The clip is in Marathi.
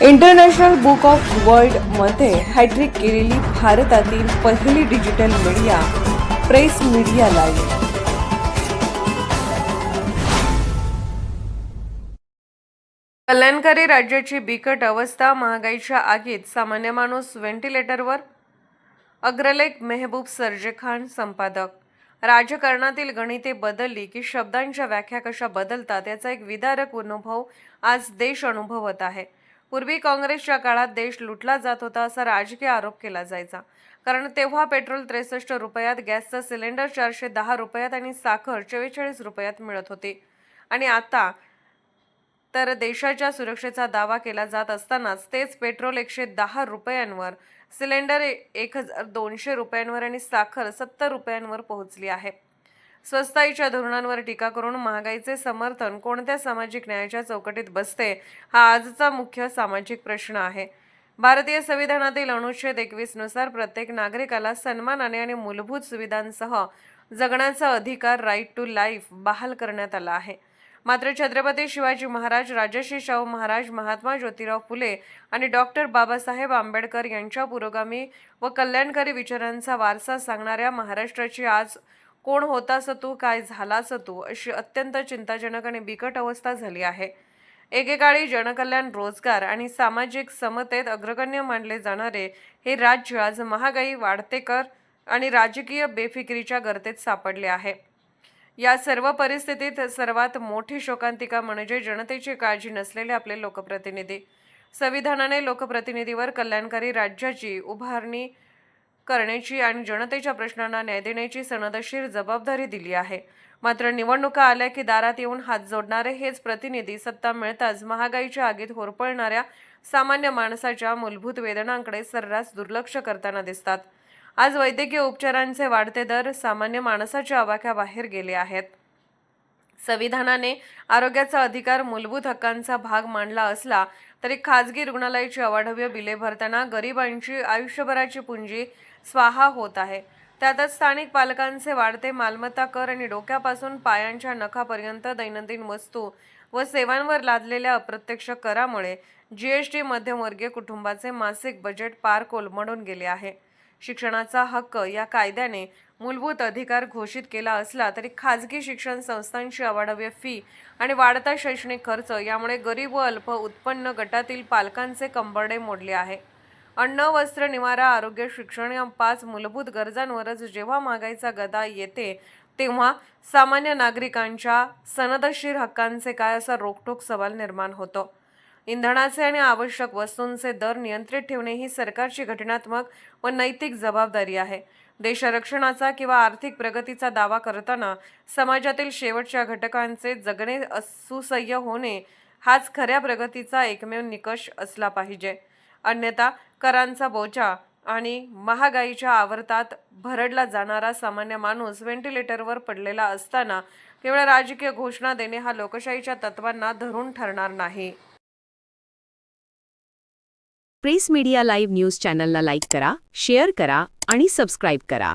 इंटरनॅशनल बुक ऑफ वर्ल्डमध्ये हॅट्रिक केलेली भारतातील पहिली digital media press media live. कल्याणकारी राज्याची बिकट अवस्था, महागाईच्या आगीत सामान्य माणूस व्हेंटिलेटरवर. अग्रलेख मेहबूब सरजेखान, संपादक. राजकारणातील गणिते बदलली की शब्दांच्या व्याख्या कशा बदलतात याचा एक विदारक अनुभव आज देश अनुभवत आहे. पूर्वी काँग्रेसच्या काळात देश लुटला जात होता असा राजकीय आरोप केला जायचा, कारण तेव्हा पेट्रोल 63 रुपयात, गॅसचा सिलेंडर 410 रुपयात आणि साखर 44 रुपयात मिळत होती. आणि आता तर देशाच्या सुरक्षेचा दावा केला जात असतानाच तेच पेट्रोल 110 रुपयांवर, सिलेंडर 1200 रुपयांवर आणि साखर 70 रुपयांवर पोहोचली आहे. स्वस्ताईच्या धोरणांवर टीका करून महागाईचे समर्थन कोणत्या सामाजिक न्यायाच्या चौकटीत बसते, हा आजचा मुख्य सामाजिक प्रश्न आहे. भारतीय संविधानातील अनुच्छेद 21 नुसार प्रत्येक नागरिकाला सन्मानाने आणि मूलभूत सुविधांसह जगण्याचा अधिकार, राईट टू लाईफ, बहाल करण्यात आला आहे. मात्र छत्रपती शिवाजी महाराज, राजर्षी शाहू महाराज, महात्मा ज्योतिराव फुले आणि डॉक्टर बाबासाहेब आंबेडकर यांच्या पुरोगामी व कल्याणकारी विचारांचा वारसा सांगणाऱ्या महाराष्ट्राची आज कोण होतास तू, काय झालास तू, अशी अत्यंत चिंताजनक आणि बिकट अवस्था झाली आहे. एकेकाळी जनकल्याण, रोजगार आणि सामाजिक समतेत अग्रगण्य मानले जाणारे हे राज्य आज महागाई, वाढते कर आणि राजकीय बेफिकिरीच्या गर्तेत सापडले आहे. या सर्व परिस्थितीत सर्वात मोठी शोकांतिका म्हणजे जनतेची काळजी नसलेले आपले लोकप्रतिनिधी. संविधानाने लोकप्रतिनिधीवर कल्याणकारी राज्याची उभारणी करण्याची आणि जनतेच्या प्रश्नांना न्याय देण्याची सनदशीर जबाबदारी दिली आहे. मात्र निवडणुका आल्या की दारात येऊन हात जोडणारे हेच प्रतिनिधी सत्ता मिळताच महागाईच्या आगीत होरपळणाऱ्या सामान्य माणसाच्या मूलभूत वेदनांकडे सर्रास दुर्लक्ष करताना दिसतात. आज वैद्यकीय उपचारांचे वाढते दर सामान्य माणसाच्या आवाक्याबाहेर गेले आहेत. संविधानाने आरोग्याचा अधिकार मूलभूत हक्कांचा भाग मानला असला तरी खाजगी रुग्णालयाची अवाढव्य बिले भरताना गरिबांची आयुष्यभराची पुंजी स्वाहा होत आहे. त्यातच स्थानिक पालकांचे वाढते मालमत्ता कर आणि डोक्यापासून पायांच्या नखापर्यंत दैनंदिन वस्तू व सेवांवर लादलेल्या अप्रत्यक्ष करामुळे जीएसटी मध्यमवर्गीय कुटुंबाचे मासिक बजेट पार कोलमडून गेले आहे. शिक्षणाचा हक्क या कायद्याने मूलभूत अधिकार घोषित केला असला तरी खाजगी शिक्षण संस्थांची अवाढव्य फी आणि वाढता शैक्षणिक खर्च यामुळे गरीब व अल्प उत्पन्न गटातील पालकांचे कंबरडे मोडले आहे. अन्न, वस्त्र, निवारा, आरोग्य, शिक्षण या 5 मूलभूत गरजांवरच जेव्हा महागाईचा गदा येते तेव्हा सामान्य नागरिकांच्या सनदशीर हक्कांचे काय, असा रोखठोक सवाल निर्माण होतो. इंधनाचे आणि आवश्यक वस्तूंचे दर नियंत्रित ठेवणे ही सरकारची घटनात्मक व नैतिक जबाबदारी आहे. देशरक्षणाचा किंवा आर्थिक प्रगतीचा दावा करताना समाजातील शेवटच्या घटकांचे जगणे सुसह्य होणे हाच खऱ्या प्रगतीचा एकमेव निकष असला पाहिजे. अन्यथा करांचा बोजा आणि महागाईच्या आवर्तात भरडला जाणारा सामान्य माणूस व्हेंटिलेटरवर पडलेला असताना केवळ राजकीय घोषणा देणे हा लोकशाहीच्या तत्वांना धरून ठरणार नाही. प्रेस मीडिया लाईव्ह न्यूज चॅनलला लाईक करा, शेअर करा आणि सबस्क्राईब करा.